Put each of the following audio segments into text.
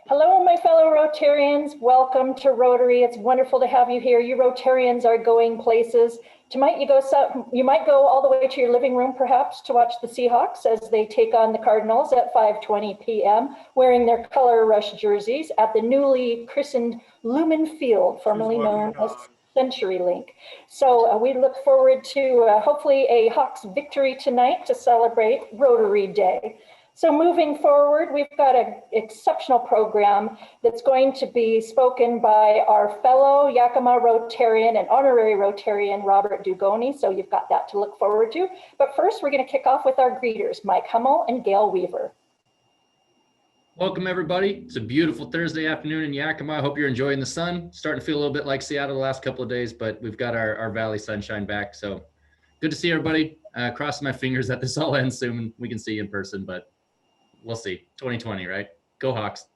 Hello, my fellow Rotarians. Welcome to Rotary. It's wonderful to have you here. You Rotarians are going places. Tonight you might go all the way to your living room, perhaps, to watch the Seahawks as they take on the Cardinals at 5:20 p.m., wearing their color rush jerseys at the newly christened Lumen Field, formerly known as CenturyLink. So we look forward to hopefully a Hawks victory tonight to celebrate Rotary Day. So moving forward, we've got an exceptional program that's going to be spoken by our fellow Yakima Rotarian and honorary Rotarian, Robert Dugoni. So you've got that to look forward to. But first, we're going to kick off with our greeters, Mike Hummel and Gail Weaver. Welcome, everybody. It's a beautiful Thursday afternoon in Yakima. I hope you're enjoying the sun. Starting to feel a little bit like Seattle the last couple of days, but we've got our valley sunshine back. So good to see everybody. Crossing my fingers that this all ends soon. We can see you in person, but we'll see. 2020, right? Go Hawks.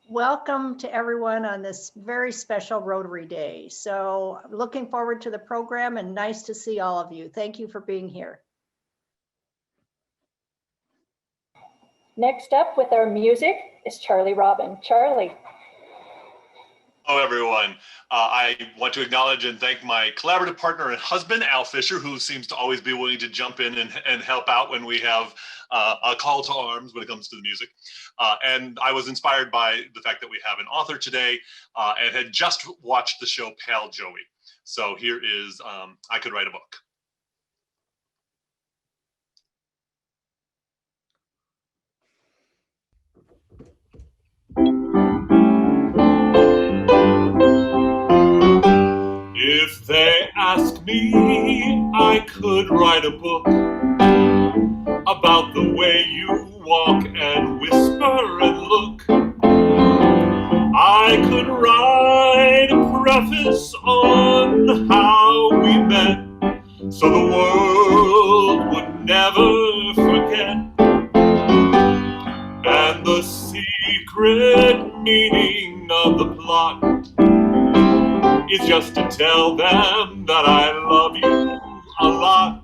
Welcome to everyone on this very special Rotary Day. So looking forward to the program and nice to see all of you. Thank you for being here. Next up with our music is Charlie Robin. Charlie. Hello, everyone. I want to acknowledge and thank my collaborative partner and husband, Al Fisher, who seems to always be willing to jump in and help out when we have a call to arms when it comes to the music. And I was inspired by the fact that we have an author today and had just watched the show Pal Joey. So here is I Could Write a Book. If they ask me, I could write a book about the way you walk and whisper and look. I could write a preface on how we met, so the world would never forget. And the secret meaning of the plot is just to tell them that I love you a lot.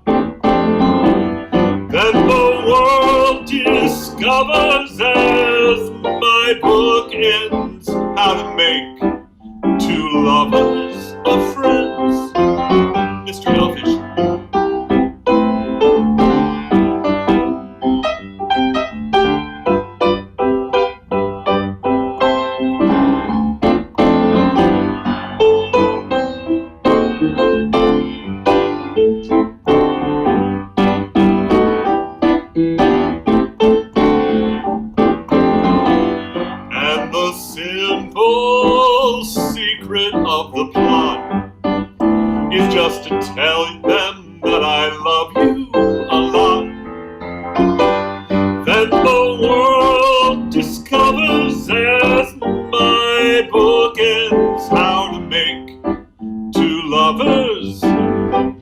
Then the world discovers as my book ends how to make two lovers of friends. Mr. Elfish. Of the plot is just to tell them that I love you a lot. Then the world discovers as my book ends how to make two lovers,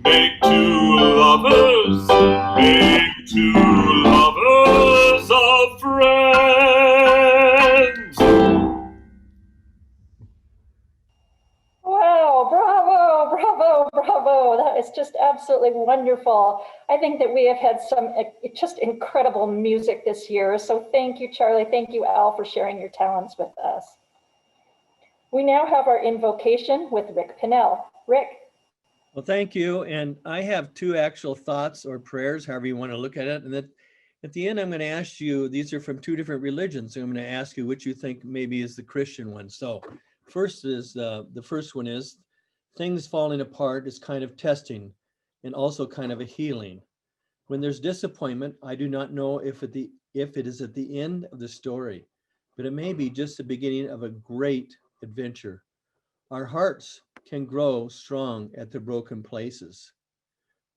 make two lovers, make two lovers of friends. Bravo. That is just absolutely wonderful. I think that we have had some just incredible music this year. So thank you, Charlie. Thank you, Al, for sharing your talents with us. We now have our invocation with Rick Pinnell. Rick. Well, thank you. And I have two actual thoughts or prayers, however you want to look at it. And that at the end, I'm going to ask you, these are from two different religions. I'm going to ask you which you think maybe is the Christian one. So first is the first one is, things falling apart is kind of testing and also kind of a healing. When there's disappointment, I do not know if it is at the end of the story, but it may be just the beginning of a great adventure. Our hearts can grow strong at the broken places.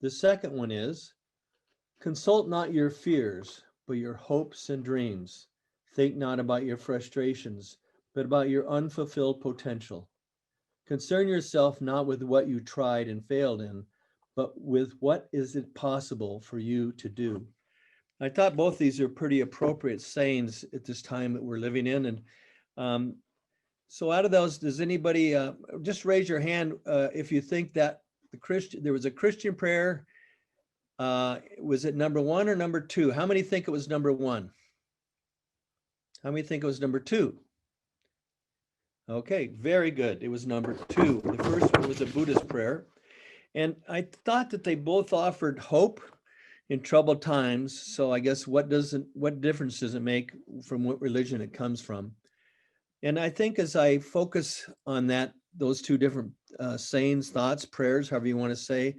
The second one is, consult not your fears, but your hopes and dreams. Think not about your frustrations, but about your unfulfilled potential. Concern yourself not with what you tried and failed in, but with what is it possible for you to do. I thought both these are pretty appropriate sayings at this time that we're living in. And so out of those, does anybody just raise your hand if you think that there was a Christian prayer? Was it number one or number two? How many think it was number one? How many think it was number 2? Okay, very good. It was number 2. The first one was a Buddhist prayer. And I thought that they both offered hope in troubled times. So I guess what difference does it make from what religion it comes from? And I think as I focus on those two different sayings, thoughts, prayers, however you want to say,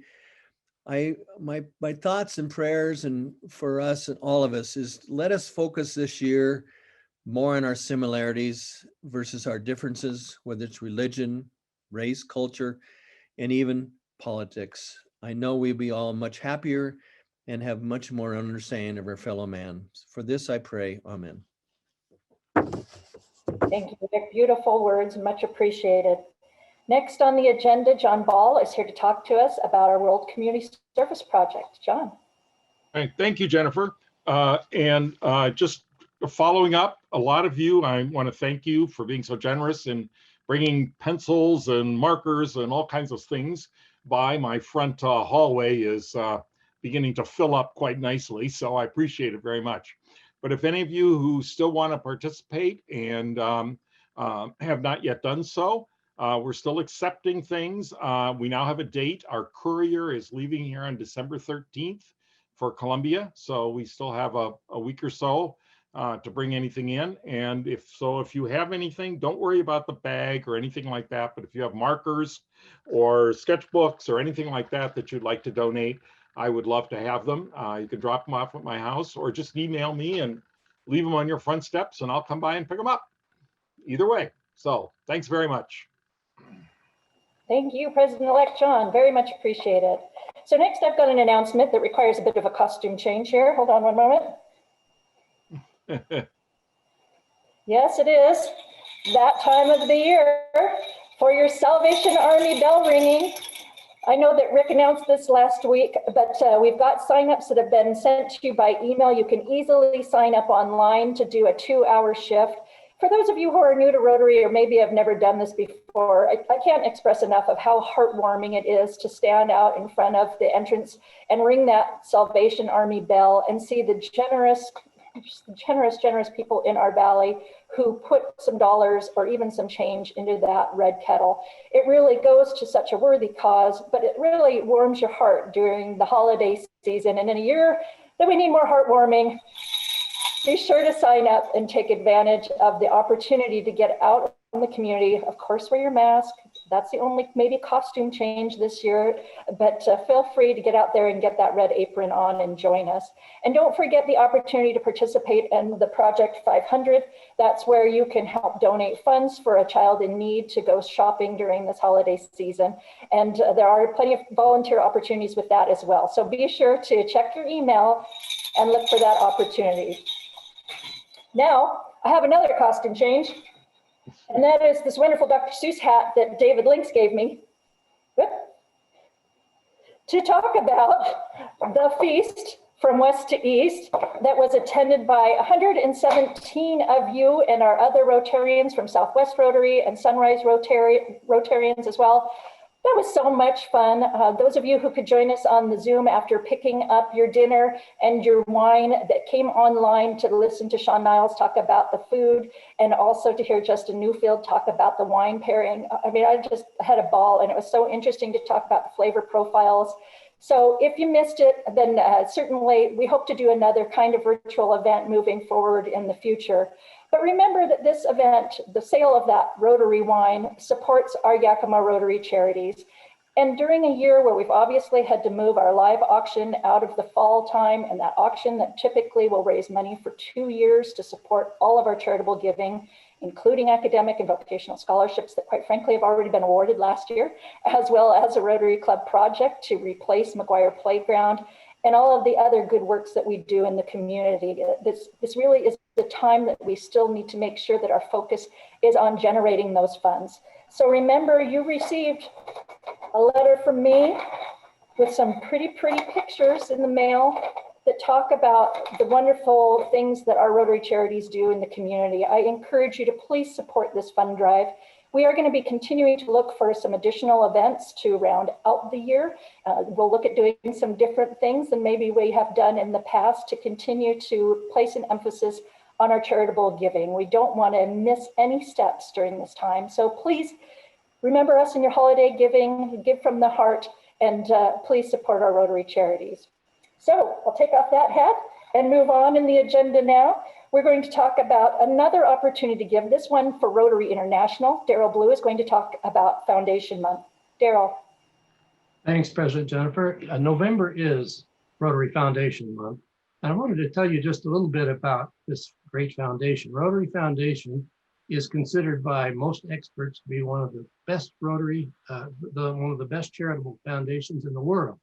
my thoughts and prayers and for us and all of us is let us focus this year more on our similarities versus our differences, whether it's religion, race, culture, and even politics. I know we'll be all much happier and have much more understanding of our fellow man. For this I pray, amen. Thank you. They're beautiful words, much appreciated. Next on the agenda, John Ball is here to talk to us about our World Community Service Project. John. All right, thank you, Jennifer. Just following up, a lot of you, I want to thank you for being so generous in bringing pencils and markers and all kinds of things by. My front hallway is beginning to fill up quite nicely, so I appreciate it very much. But if any of you who still want to participate and have not yet done so, we're still accepting things. We now have a date. Our courier is leaving here on December 13th for Columbia. So we still have a week or so to bring anything in. And if you have anything, don't worry about the bag or anything like that. But if you have markers or sketchbooks or anything like that that you'd like to donate, I would love to have them. You can drop them off at my house or just email me and leave them on your front steps and I'll come by and pick them up. Either way. So thanks very much. Thank you, President-elect John. Very much appreciated. So next I've got an announcement that requires a bit of a costume change here. Hold on one moment. Yes, it is that time of the year for your Salvation Army bell ringing. I know that Rick announced this last week, but we've got signups that have been sent to you by email. You can easily sign up online to do a 2-hour shift. For those of you who are new to Rotary or maybe have never done this before, I can't express enough of how heartwarming it is to stand out in front of the entrance and ring that Salvation Army bell and see the generous people in our valley who put some dollars or even some change into that red kettle. It really goes to such a worthy cause, but it really warms your heart during the holiday season. And in a year that we need more heartwarming, be sure to sign up and take advantage of the opportunity to get out in the community. Of course, wear your mask. That's the only maybe costume change this year, but feel free to get out there and get that red apron on and join us. And don't forget the opportunity to participate in the Project 500. That's where you can help donate funds for a child in need to go shopping during this holiday season. And there are plenty of volunteer opportunities with that as well. So be sure to check your email and look for that opportunity. Now, I have another costume change, and that is this wonderful Dr. Seuss hat that David Links gave me to talk about the feast from west to east that was attended by 117 of you and our other Rotarians from Southwest Rotary and Sunrise Rotarians as well. That was so much fun. Those of you who could join us on the Zoom after picking up your dinner and your wine that came online to listen to Sean Niles talk about the food and also to hear Justin Newfield talk about the wine pairing. I mean, I just had a ball and it was so interesting to talk about the flavor profiles. So if you missed it, then certainly we hope to do another kind of virtual event moving forward in the future. But remember that this event, the sale of that Rotary wine, supports our Yakima Rotary charities. And during a year where we've obviously had to move our live auction out of the fall time, and that auction that typically will raise money for 2 years to support all of our charitable giving, including academic and vocational scholarships that quite frankly have already been awarded last year, as well as a Rotary Club project to replace McGuire Playground, and all of the other good works that we do in the community. This really is the time that we still need to make sure that our focus is on generating those funds. So remember, you received a letter from me with some pretty pictures in the mail that talk about the wonderful things that our Rotary charities do in the community. I encourage you to please support this fund drive. We are going to be continuing to look for some additional events to round out the year. We'll look at doing some different things than maybe we have done in the past to continue to place an emphasis on our charitable giving. We don't want to miss any steps during this time. So please remember us in your holiday giving, give from the heart, and please support our Rotary charities. So I'll take off that hat and move on in the agenda now. We're going to talk about another opportunity to give, this one for Rotary International. Daryl Blue is going to talk about Foundation Month. Daryl. Thanks, President Jennifer. November is Rotary Foundation Month. And I wanted to tell you just a little bit about this great foundation. Rotary Foundation is considered by most experts to be one of the best Rotary, one of the best charitable foundations in the world.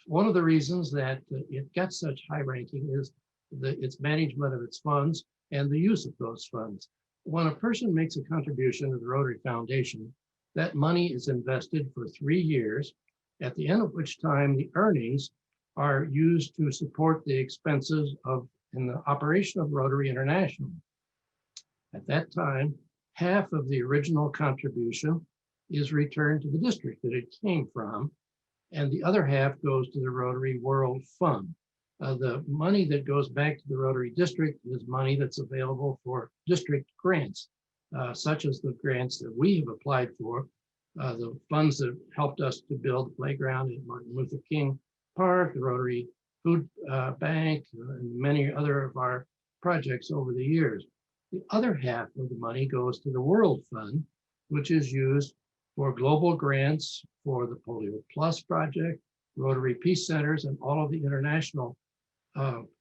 One of the reasons that it gets such high ranking is its management of its funds and the use of those funds. When a person makes a contribution to the Rotary Foundation, that money is invested for 3 years, at the end of which time the earnings are used to support the expenses in the operation of Rotary International. At that time, half of the original contribution is returned to the district that it came from, and the other half goes to the Rotary World Fund. The money that goes back to the Rotary District is money that's available for district grants, such as the grants that we have applied for, the funds that helped us to build the playground at Martin Luther King Park, the Rotary Food Bank, and many other of our projects over the years. The other half of the money goes to the World Fund, which is used for global grants for the Polio Plus project, Rotary Peace Centers, and all of the international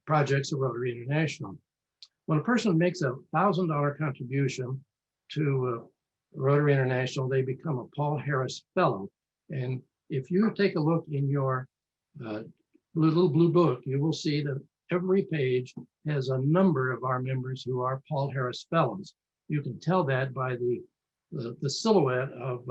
projects of Rotary International. When a person makes a $1,000 contribution to Rotary International, they become a Paul Harris Fellow. And if you take a look in your little blue book, you will see that every page has a number of our members who are Paul Harris Fellows. You can tell that by the silhouette of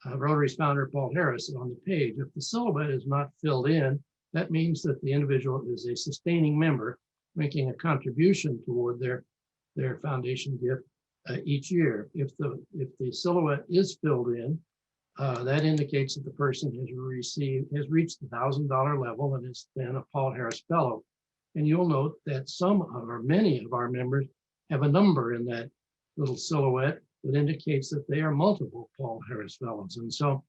Rotary's founder, Paul Harris, on the page. If the silhouette is not filled in, that means that the individual is a sustaining member making a contribution toward their foundation gift each year. If the silhouette is filled in, that indicates that the person has reached the $1,000 level and is then a Paul Harris Fellow. And you'll note that many of our members have a number in that little silhouette that indicates that they are multiple Paul Harris Fellows. And so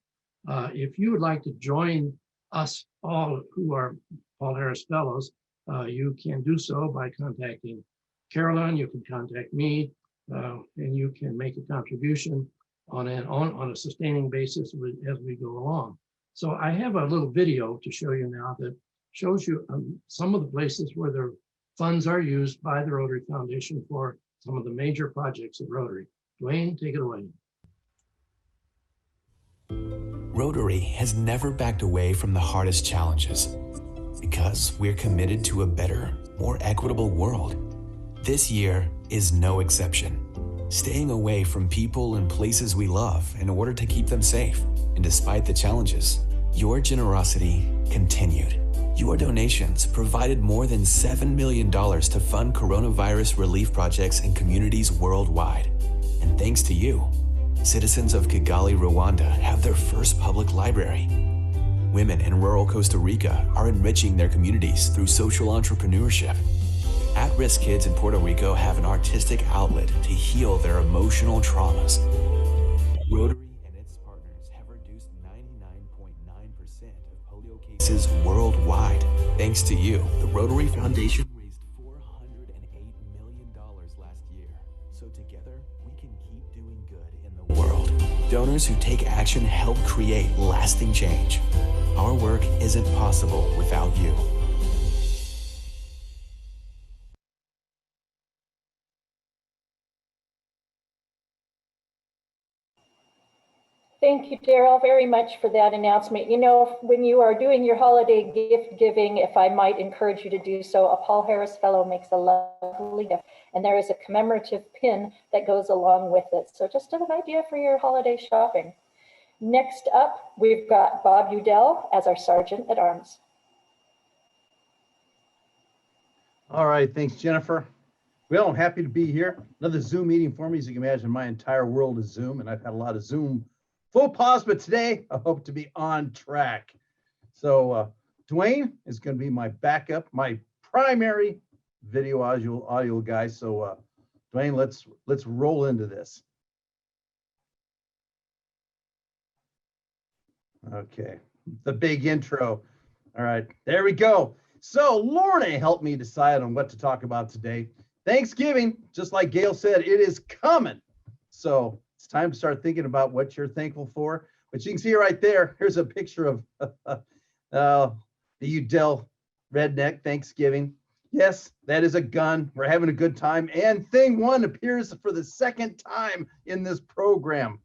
if you would like to join us all who are Paul Harris Fellows, you can do so by contacting Carolyn, you can contact me, and you can make a contribution on a sustaining basis as we go along. So I have a little video to show you now that shows you some of the places where the funds are used by the Rotary Foundation for some of the major projects of Rotary. Dwayne, take it away. Rotary has never backed away from the hardest challenges because we're committed to a better, more equitable world. This year is no exception. Staying away from people and places we love in order to keep them safe. And despite the challenges, your generosity continued. Your donations provided more than $7 million to fund coronavirus relief projects in communities worldwide. And thanks to you, citizens of Kigali, Rwanda have their first public library. Women in rural Costa Rica are enriching their communities through social entrepreneurship. At-risk kids in Puerto Rico have an artistic outlet to heal their emotional traumas. Rotary and its partners have reduced 99.9% of polio cases worldwide. Thanks to you, the Rotary Foundation raised $408 million last year. So together, we can keep doing good in the world. Donors who take action help create lasting change. Our work isn't possible without you. Thank you, Daryl, very much for that announcement. You know, when you are doing your holiday gift giving, if I might encourage you to do so, a Paul Harris Fellow makes a lovely gift, and there is a commemorative pin that goes along with it. So just an idea for your holiday shopping. Next up, we've got Bob Udell as our Sergeant at Arms. All right, thanks, Jennifer. Well, I'm happy to be here. Another Zoom meeting for me. As you can imagine, my entire world is Zoom, and I've had a lot of Zoom faux pas, but today I hope to be on track. So Dwayne is going to be my backup, my primary video audio guy. So Dwayne, let's roll into this. Okay, the big intro. All right, there we go. So Lorna helped me decide on what to talk about today. Thanksgiving, just like Gail said, it is coming. So it's time to start thinking about what you're thankful for. But you can see right there, here's a picture of the Udell redneck Thanksgiving. Yes, that is a gun. We're having a good time. And thing one appears for the second time in this program.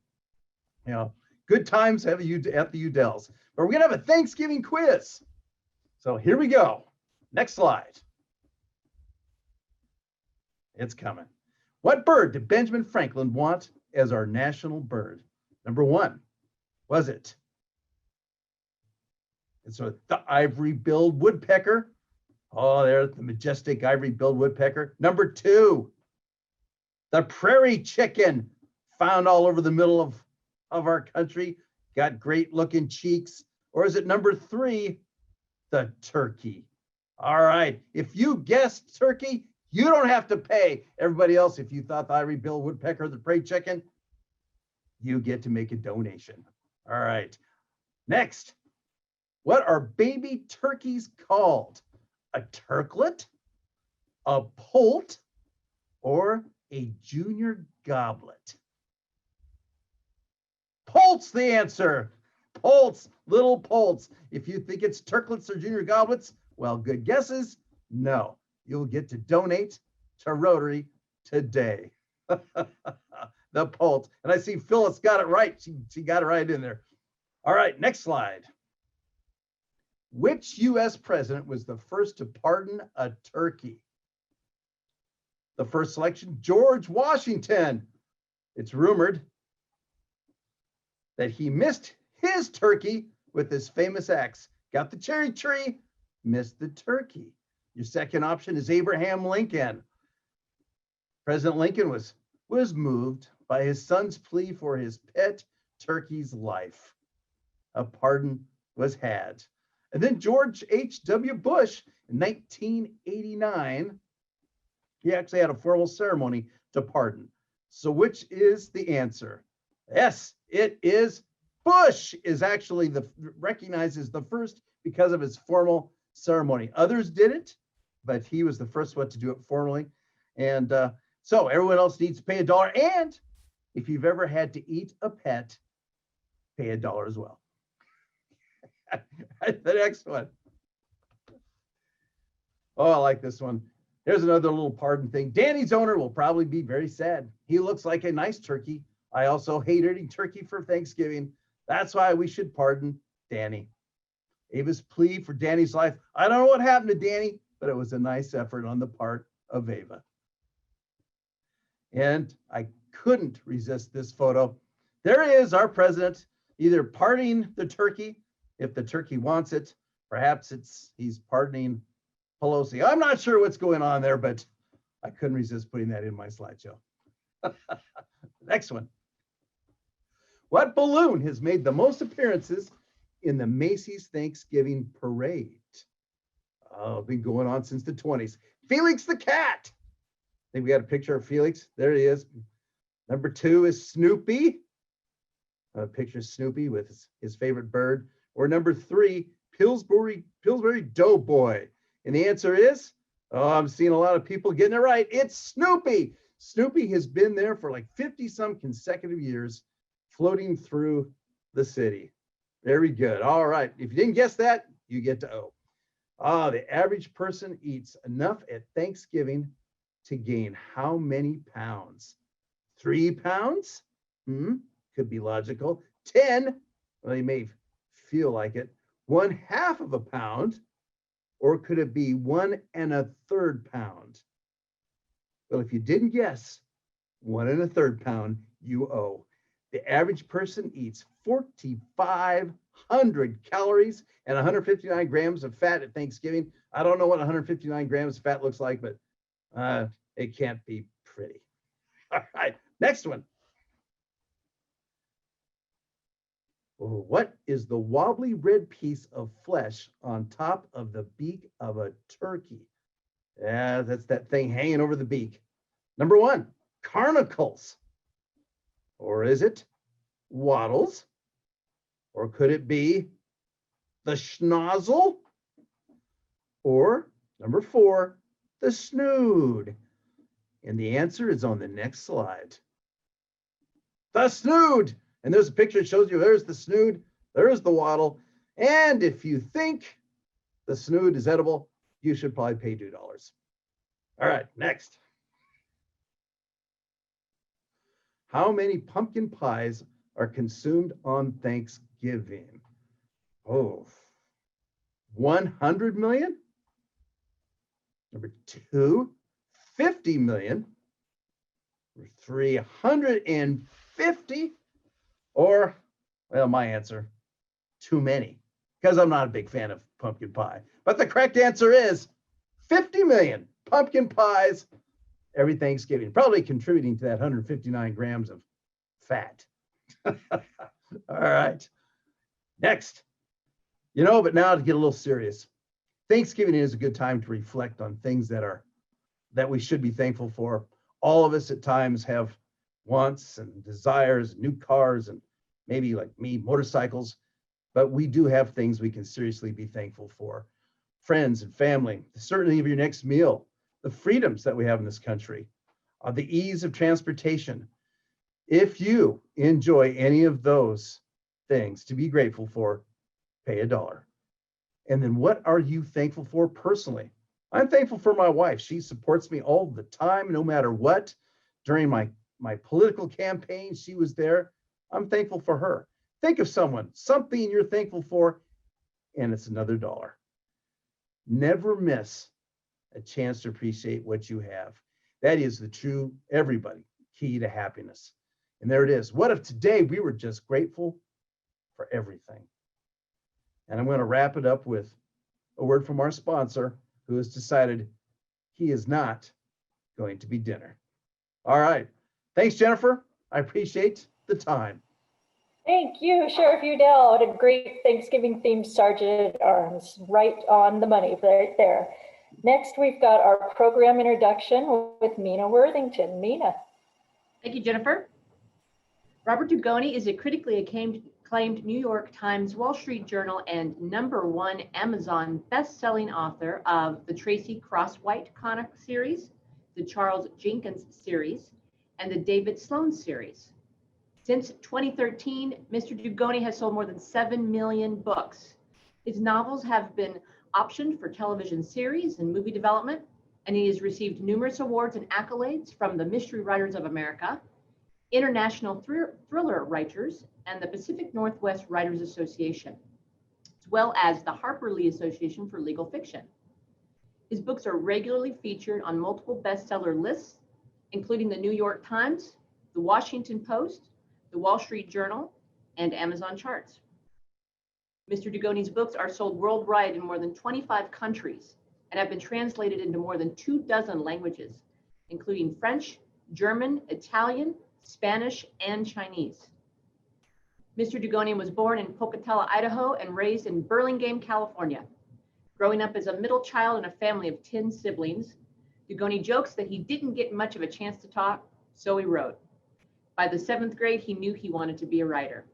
You know, good times at the Udells. But we're going to have a Thanksgiving quiz. So here we go. Next slide. It's coming. What bird did Benjamin Franklin want as our national bird? Number one, was it? It's the ivory-billed woodpecker. Oh, there's the majestic ivory-billed woodpecker. Number two, the prairie chicken, found all over the middle of our country, got great looking cheeks. Or is it number three, the turkey? All right, if you guessed turkey, you don't have to pay. Everybody else, if you thought the ivory-billed woodpecker or the prairie chicken, you get to make a donation. All right, next, what are baby turkeys called? A turklet, a poult, or a junior goblet? Poult's the answer. Poults, little poults. If you think it's turklets or junior goblets, well, good guesses. No, you'll get to donate to Rotary today. The poult. And I see Phyllis got it right. She got it right in there. All right, next slide. Which U.S. president was the first to pardon a turkey? The first selection, George Washington. It's rumored that he missed his turkey with his famous axe. Got the cherry tree, missed the turkey. Your second option is Abraham Lincoln. President Lincoln was moved by his son's plea for his pet turkey's life. A pardon was had. And then George H.W. Bush in 1989, he actually had a formal ceremony to pardon. So which is the answer? Yes, it is Bush is actually recognizes the first because of his formal ceremony. Others did it, but he was the first one to do it formally. And so everyone else needs to pay $1. And if you've ever had to eat a pet, pay $1 as well. The next one. Oh, I like this one. Here's another little pardon thing. Danny's owner will probably be very sad. He looks like a nice turkey. I also hate eating turkey for Thanksgiving. That's why we should pardon Danny. Ava's plea for Danny's life. I don't know what happened to Danny, but it was a nice effort on the part of Ava. And I couldn't resist this photo. There is our president, either pardoning the turkey, if the turkey wants it. Perhaps he's pardoning Pelosi. I'm not sure what's going on there, but I couldn't resist putting that in my slideshow. Next one. What balloon has made the most appearances in the Macy's Thanksgiving Parade? Oh, been going on since the 20s. Felix the cat. I think we got a picture of Felix. There he is. Number two is Snoopy. A picture of Snoopy with his favorite bird. Or number three, Pillsbury Doughboy. And the answer is, oh, I'm seeing a lot of people getting it right. It's Snoopy. Snoopy has been there for like 50 some consecutive years, floating through the city. Very good. All right. If you didn't guess that, you get to O. The average person eats enough at Thanksgiving to gain how many pounds? 3 pounds? Could be logical. 10, well, you may feel like it. 1/2 of a pound, or could it be 1 1/3 pound? Well, if you didn't guess 1 1/3 pound, you owe. The average person eats 4,500 calories and 159 grams of fat at Thanksgiving. I don't know what 159 grams of fat looks like, but it can't be pretty. All right, next one. What is the wobbly red piece of flesh on top of the beak of a turkey? Yeah, that's that thing hanging over the beak. Number one, carnicles. Or is it waddles? Or could it be the schnozzle? Or number four, the snood? And the answer is on the next slide. The snood. And there's a picture that shows you there's the snood, there's the waddle. And if you think the snood is edible, you should probably pay $2. All right, next. How many pumpkin pies are consumed on Thanksgiving? Oh, 100 million? Number two, 50 million? Or 350? Or, well, my answer, too many, because I'm not a big fan of pumpkin pie. But the correct answer is 50 million pumpkin pies every Thanksgiving, probably contributing to that 159 grams of fat. All right, next. But now to get a little serious, Thanksgiving is a good time to reflect on things that we should be thankful for. All of us at times have wants and desires, new cars, and maybe like me, motorcycles, but we do have things we can seriously be thankful for. Friends and family, the certainty of your next meal, the freedoms that we have in this country, the ease of transportation. If you enjoy any of those things to be grateful for, pay $1. And then what are you thankful for personally? I'm thankful for my wife. She supports me all the time, no matter what. During my political campaign, she was there. I'm thankful for her. Think of something you're thankful for, and it's another $1. Never miss a chance to appreciate what you have. That is the true, everybody, key to happiness. And there it is. What if today we were just grateful for everything? And I'm going to wrap it up with a word from our sponsor, who has decided he is not going to be dinner. All right. Thanks, Jennifer. I appreciate the time. Thank you, Sheriff Udell. What a great Thanksgiving themed Sergeant at Arms. Right on the money right there. Next, we've got our program introduction with Mina Worthington. Mina. Thank you, Jennifer. Robert Dugoni is a critically acclaimed New York Times, Wall Street Journal, and #1 Amazon best-selling author of the Tracy Crosswhite comic series, the Charles Jenkins series, and the David Sloan series. Since 2013, Mr. Dugoni has sold more than 7 million books. His novels have been optioned for television series and movie development, and he has received numerous awards and accolades from the Mystery Writers of America, International Thriller Writers, and the Pacific Northwest Writers Association, as well as the Harper Lee Association for Legal Fiction. His books are regularly featured on multiple bestseller lists, including the New York Times, the Washington Post, the Wall Street Journal, and Amazon charts. Mr. Dugoni's books are sold worldwide in more than 25 countries and have been translated into more than 24 languages, including French, German, Italian, Spanish, and Chinese. Mr. Dugoni was born in Pocatello, Idaho, and raised in Burlingame, California. Growing up as a middle child in a family of 10 siblings, Dugoni jokes that he didn't get much of a chance to talk, so he wrote. By the 7th grade, he knew he wanted to be a writer.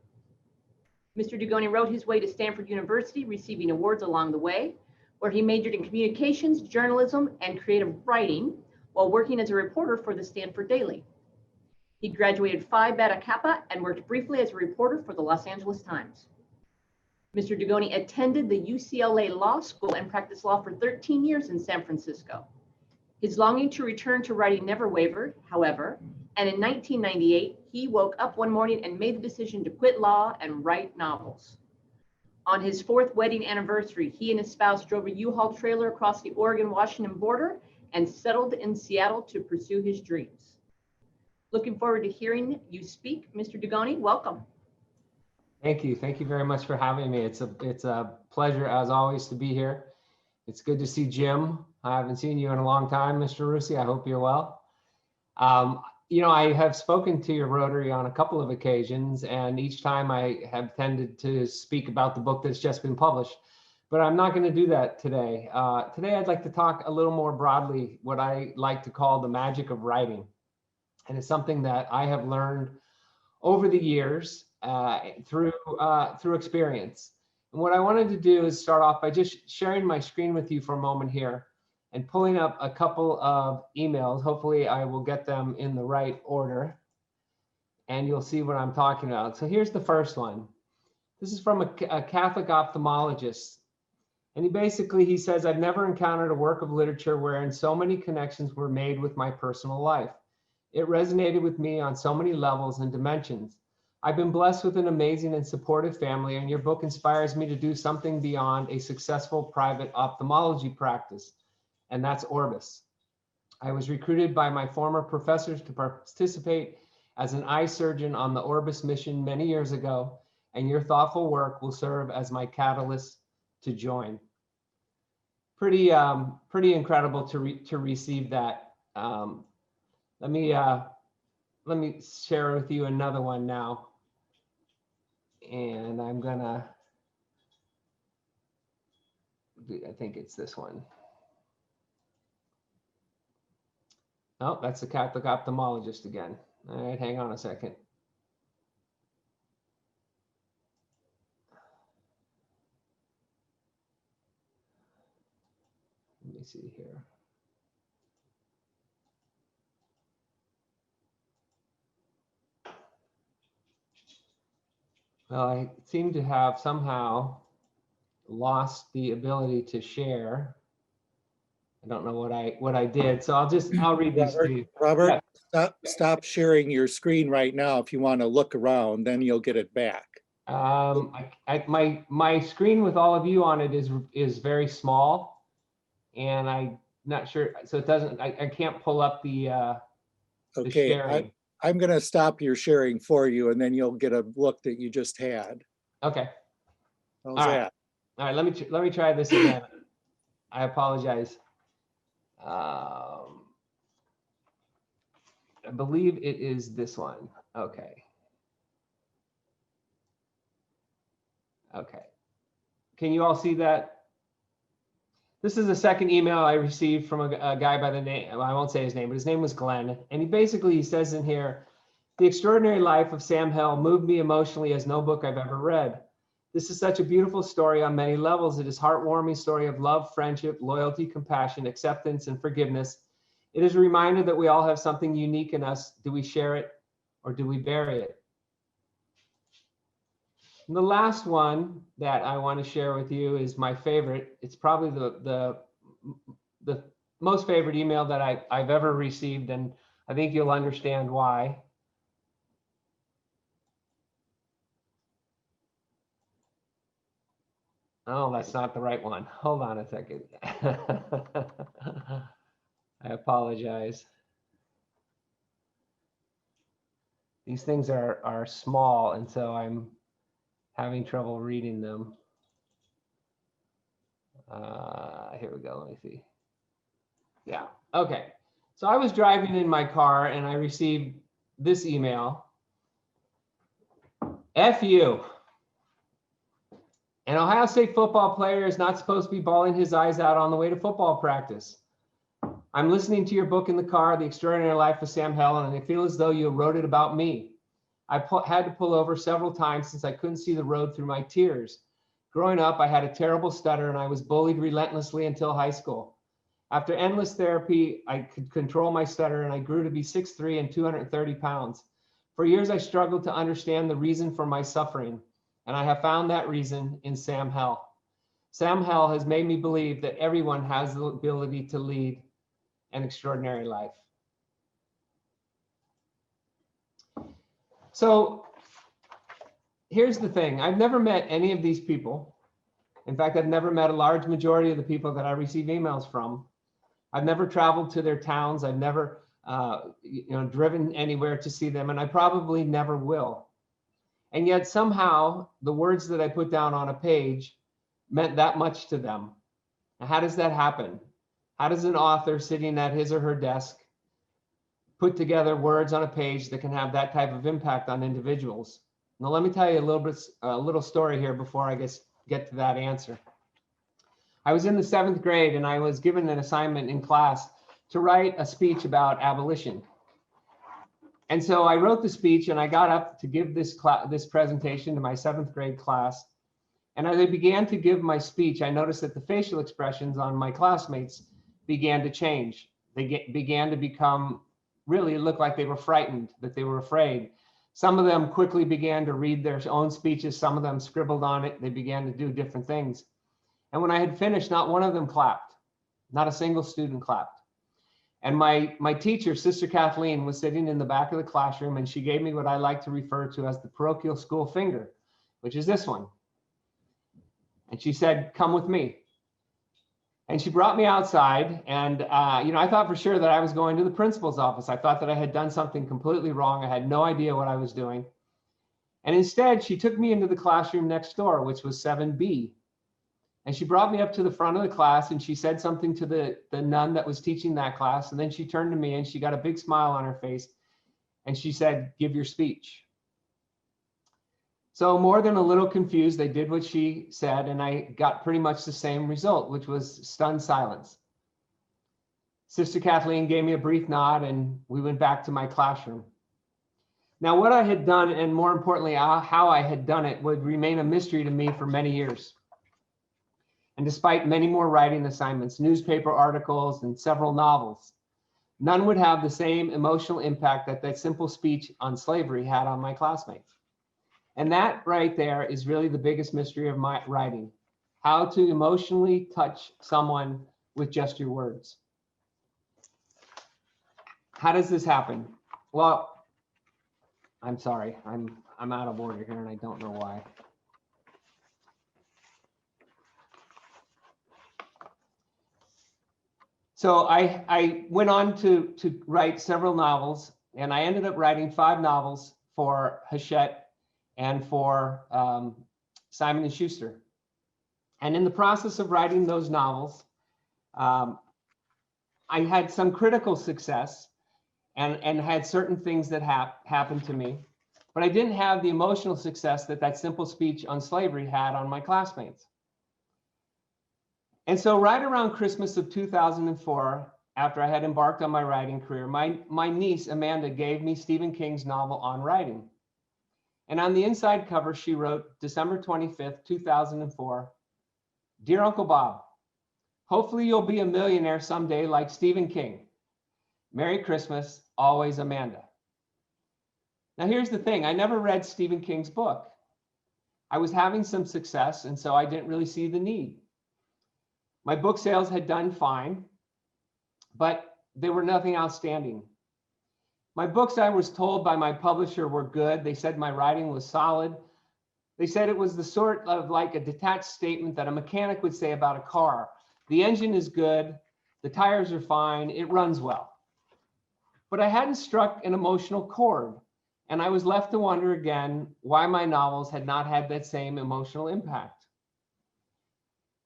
Mr. Dugoni wrote his way to Stanford University, receiving awards along the way, where he majored in communications, journalism, and creative writing while working as a reporter for the Stanford Daily. He graduated Phi Beta Kappa and worked briefly as a reporter for the Los Angeles Times. Mr. Dugoni attended the UCLA Law School and practiced law for 13 years in San Francisco. His longing to return to writing never wavered, however, and in 1998, he woke up one morning and made the decision to quit law and write novels. On his 4th wedding anniversary, he and his spouse drove a U-Haul trailer across the Oregon-Washington border and settled in Seattle to pursue his dreams. Looking forward to hearing you speak. Mr. Dugoni, welcome. Thank you. Thank you very much for having me. It's a pleasure, as always, to be here. It's good to see Jim. I haven't seen you in a long time, Mr. Rusi. I hope you're well. I have spoken to your Rotary on a couple of occasions, and each time I have tended to speak about the book that's just been published. but I'm not going to do that today. Today, I'd like to talk a little more broadly, what I like to call the magic of writing. And it's something that I have learned over the years through experience. And what I wanted to do is start off by just sharing my screen with you for a moment here and pulling up a couple of emails. Hopefully I will get them in the right order and you'll see what I'm talking about. So here's the first one. This is from a Catholic ophthalmologist. And he says, I've never encountered a work of literature wherein so many connections were made with my personal life. It resonated with me on so many levels and dimensions. I've been blessed with an amazing and supportive family, and your book inspires me to do something beyond a successful private ophthalmology practice, and that's Orbis. I was recruited by my former professors to participate as an eye surgeon on the Orbis mission many years ago, and your thoughtful work will serve as my catalyst to join. Pretty incredible to receive that. Let me share with you another one now. And I'm gonna, I think it's this one. Oh, that's the Catholic ophthalmologist again. All right, hang on a second. Let me see here. Well, I seem to have somehow lost the ability to share. I don't know what I did, so I'll read these to you. Robert, stop sharing your screen right now. If you want to look around, then you'll get it back. My screen with all of you on it is very small, and I'm not sure, so it doesn't. I can't pull up the sharing. I'm going to stop your sharing for you, and then you'll get a look that you just had. Okay. How's that? All right. Let me try this again. I apologize. I believe it is this one. Okay. Okay. Can you all see that? This is the second email I received from a guy by the name, well, I won't say his name, but his name was Glenn. And he says in here, the extraordinary life of Sam Hell moved me emotionally as no book I've ever read. This is such a beautiful story on many levels. It is a heartwarming story of love, friendship, loyalty, compassion, acceptance, and forgiveness. It is a reminder that we all have something unique in us. Do we share it or do we bury it? And the last one that I want to share with you is my favorite. It's probably the most favorite email that I've ever received, and I think you'll understand why. Oh, that's not the right one. Hold on a second. I apologize. These things are small, and so I'm having trouble reading them. Here we go. Let me see. Yeah. Okay. So I was driving in my car and I received this email. F you. An Ohio State football player is not supposed to be bawling his eyes out on the way to football practice. I'm listening to your book in the car, The Extraordinary Life of Sam Hell, and I feel as though you wrote it about me. I had to pull over several times since I couldn't see the road through my tears. Growing up, I had a terrible stutter and I was bullied relentlessly until high school. After endless therapy, I could control my stutter and I grew to be 6'3" and 230 pounds. For years, I struggled to understand the reason for my suffering, and I have found that reason in Sam Hell. Sam Hell has made me believe that everyone has the ability to lead an extraordinary life. So here's the thing. I've never met any of these people. In fact, I've never met a large majority of the people that I receive emails from. I've never traveled to their towns. I've never driven anywhere to see them, and I probably never will. And yet somehow the words that I put down on a page meant that much to them. Now, how does that happen? How does an author sitting at his or her desk put together words on a page that can have that type of impact on individuals? Now, let me tell you a little story here before I get to that answer. I was in the 7th grade and I was given an assignment in class to write a speech about abolition. And so I wrote the speech and I got up to give this presentation to my 7th grade class. And as I began to give my speech, I noticed that the facial expressions on my classmates began to change. They began to become, really look like they were frightened, that they were afraid. Some of them quickly began to read their own speeches. Some of them scribbled on it. They began to do different things. And when I had finished, not one of them clapped. Not a single student clapped. And my teacher, Sister Kathleen, was sitting in the back of the classroom, and she gave me what I like to refer to as the parochial school finger, which is this one. And she said, "Come with me." And she brought me outside, and I thought for sure that I was going to the principal's office. I thought that I had done something completely wrong. I had no idea what I was doing. And instead, she took me into the classroom next door, which was 7B. And she brought me up to the front of the class, and she said something to the nun that was teaching that class. And then she turned to me and she got a big smile on her face. And she said, "Give your speech." So more than a little confused, I did what she said, and I got pretty much the same result, which was stunned silence. Sister Kathleen gave me a brief nod, and we went back to my classroom. Now, what I had done, and more importantly, how I had done it, would remain a mystery to me for many years. And despite many more writing assignments, newspaper articles, and several novels, none would have the same emotional impact that that simple speech on slavery had on my classmates. And that right there is really the biggest mystery of my writing, how to emotionally touch someone with just your words. How does this happen? Well, I'm sorry, I'm out of order here and I don't know why. So I went on to write several novels, and I ended up writing 5 novels for Hachette and for Simon & Schuster. And in the process of writing those novels, I had some critical success and had certain things that happened to me, but I didn't have the emotional success that that simple speech on slavery had on my classmates. And so right around Christmas of 2004, after I had embarked on my writing career, my niece, Amanda, gave me Stephen King's novel On Writing. And on the inside cover, she wrote, December 25th, 2004, "Dear Uncle Bob, hopefully you'll be a millionaire someday like Stephen King. Merry Christmas, always Amanda." Now here's the thing, I never read Stephen King's book. I was having some success, and so I didn't really see the need. My book sales had done fine, but they were nothing outstanding. My books, I was told by my publisher, were good. They said my writing was solid. They said it was the sort of like a detached statement that a mechanic would say about a car. The engine is good, the tires are fine, it runs well. But I hadn't struck an emotional chord, and I was left to wonder again why my novels had not had that same emotional impact.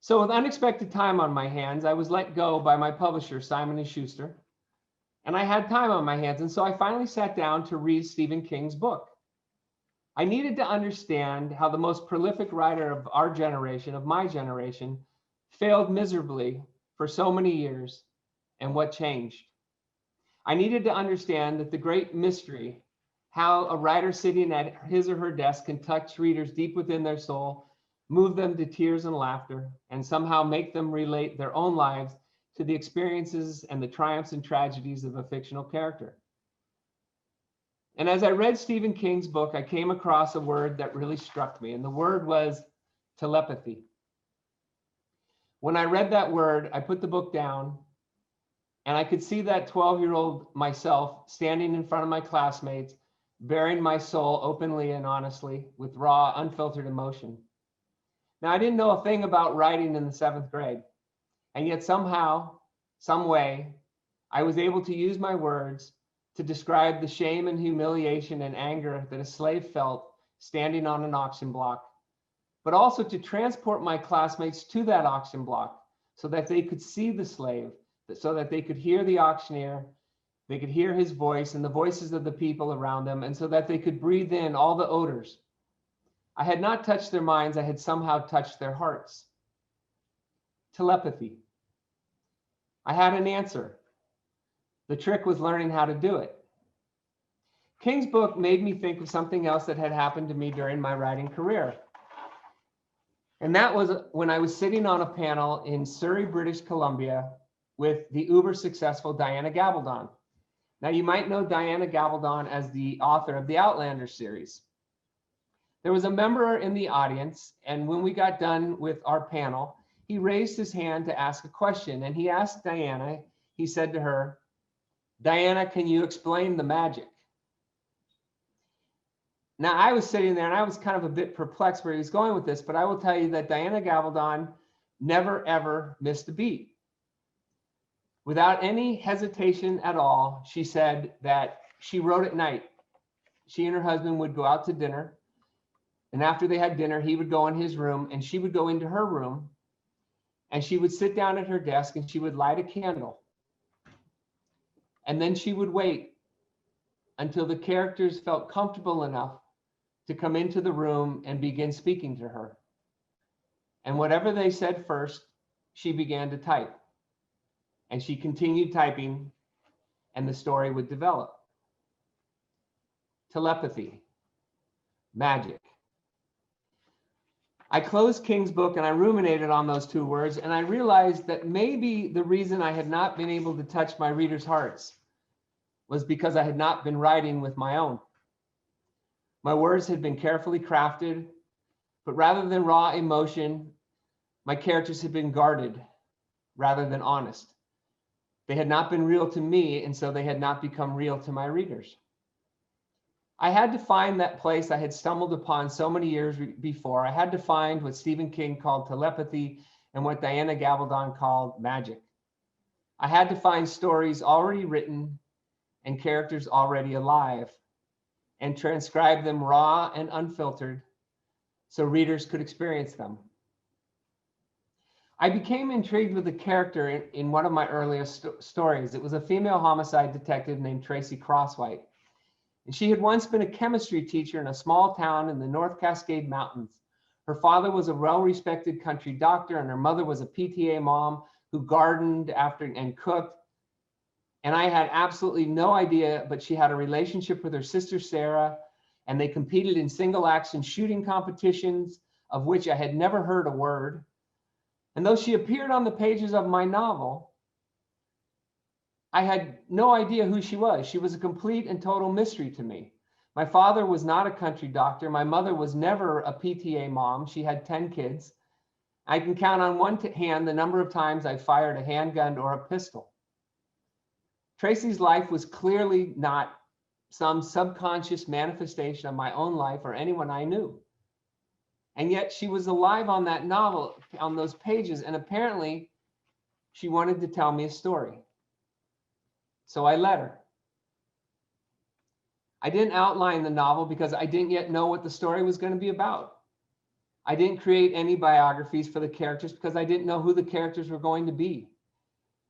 So with unexpected time on my hands, I was let go by my publisher, Simon & Schuster, and I had time on my hands. And so I finally sat down to read Stephen King's book. I needed to understand how the most prolific writer of our generation, of my generation, failed miserably for so many years and what changed. I needed to understand that the great mystery, how a writer sitting at his or her desk can touch readers deep within their soul, move them to tears and laughter, and somehow make them relate their own lives to the experiences and the triumphs and tragedies of a fictional character. And as I read Stephen King's book, I came across a word that really struck me, and the word was telepathy. When I read that word, I put the book down, and I could see that 12-year-old myself standing in front of my classmates, bearing my soul openly and honestly with raw, unfiltered emotion. Now, I didn't know a thing about writing in the 7th grade, and yet somehow, some way, I was able to use my words to describe the shame and humiliation and anger that a slave felt standing on an auction block, but also to transport my classmates to that auction block so that they could see the slave, so that they could hear the auctioneer, they could hear his voice and the voices of the people around them, and so that they could breathe in all the odors. I had not touched their minds, I had somehow touched their hearts. Telepathy. I had an answer. The trick was learning how to do it. King's book made me think of something else that had happened to me during my writing career. And that was when I was sitting on a panel in Surrey, British Columbia with the uber successful Diana Gabaldon. Now you might know Diana Gabaldon as the author of the Outlander series. There was a member in the audience, and when we got done with our panel, he raised his hand to ask a question, and he asked Diana, he said to her, "Diana, can you explain the magic?" Now, I was sitting there and I was kind of a bit perplexed where he was going with this, but I will tell you that Diana Gabaldon never, ever missed a beat. Without any hesitation at all, she said that she wrote at night. She and her husband would go out to dinner, and after they had dinner, he would go in his room and she would go into her room, and she would sit down at her desk and she would light a candle. And then she would wait until the characters felt comfortable enough to come into the room and begin speaking to her. And whatever they said first, she began to type. And she continued typing, and the story would develop. Telepathy, magic. I closed King's book and I ruminated on those two words, and I realized that maybe the reason I had not been able to touch my readers' hearts was because I had not been writing with my own. My words had been carefully crafted, but rather than raw emotion, my characters had been guarded rather than honest. They had not been real to me, and so they had not become real to my readers. I had to find that place I had stumbled upon so many years before. I had to find what Stephen King called telepathy and what Diana Gabaldon called magic. I had to find stories already written and characters already alive, and transcribe them raw and unfiltered so readers could experience them. I became intrigued with a character in one of my earliest stories. It was a female homicide detective named Tracy Crosswhite. And she had once been a chemistry teacher in a small town in the North Cascade Mountains. Her father was a well-respected country doctor, and her mother was a PTA mom who gardened after and cooked. And I had absolutely no idea, but she had a relationship with her sister, Sarah, and they competed in single action shooting competitions, of which I had never heard a word. And though she appeared on the pages of my novel, I had no idea who she was. She was a complete and total mystery to me. My father was not a country doctor. My mother was never a PTA mom. She had 10 kids. I can count on one hand the number of times I fired a handgun or a pistol. Tracy's life was clearly not some subconscious manifestation of my own life or anyone I knew. And yet she was alive on that novel, on those pages, and apparently she wanted to tell me a story. So I let her. I didn't outline the novel because I didn't yet know what the story was going to be about. I didn't create any biographies for the characters because I didn't know who the characters were going to be.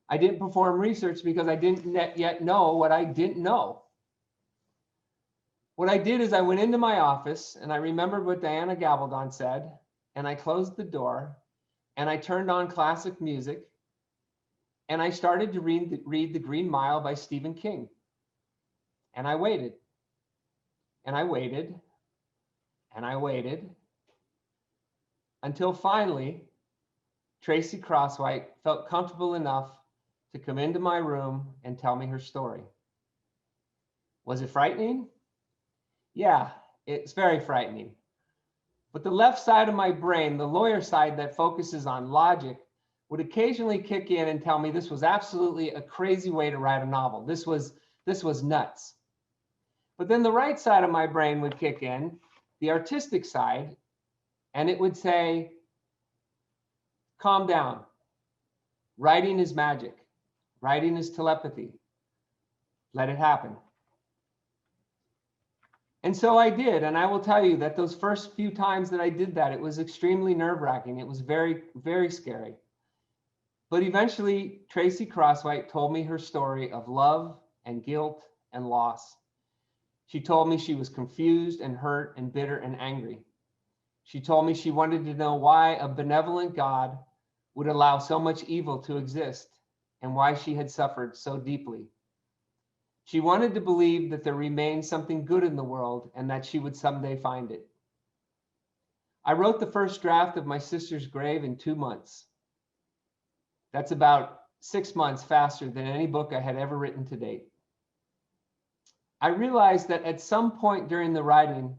I didn't perform research because I didn't yet know what I didn't know. What I did is I went into my office and I remembered what Diana Gabaldon said, and I closed the door and I turned on classic music and I started to read The Green Mile by Stephen King. And I waited and I waited and I waited until finally Tracy Crosswhite felt comfortable enough to come into my room and tell me her story. Was it frightening? Yeah, it's very frightening. But the left side of my brain, the lawyer side that focuses on logic, would occasionally kick in and tell me this was absolutely a crazy way to write a novel. This was nuts. But then the right side of my brain would kick in, the artistic side, and it would say, calm down. Writing is magic. Writing is telepathy. Let it happen. And so I did. And I will tell you that those first few times that I did that, it was extremely nerve-wracking. It was very, very scary. But eventually, Tracy Crosswhite told me her story of love and guilt and loss. She told me she was confused and hurt and bitter and angry. She told me she wanted to know why a benevolent God would allow so much evil to exist and why she had suffered so deeply. She wanted to believe that there remained something good in the world and that she would someday find it. I wrote the first draft of my sister's grave in 2 months. That's about 6 months faster than any book I had ever written to date. I realized that at some point during the writing,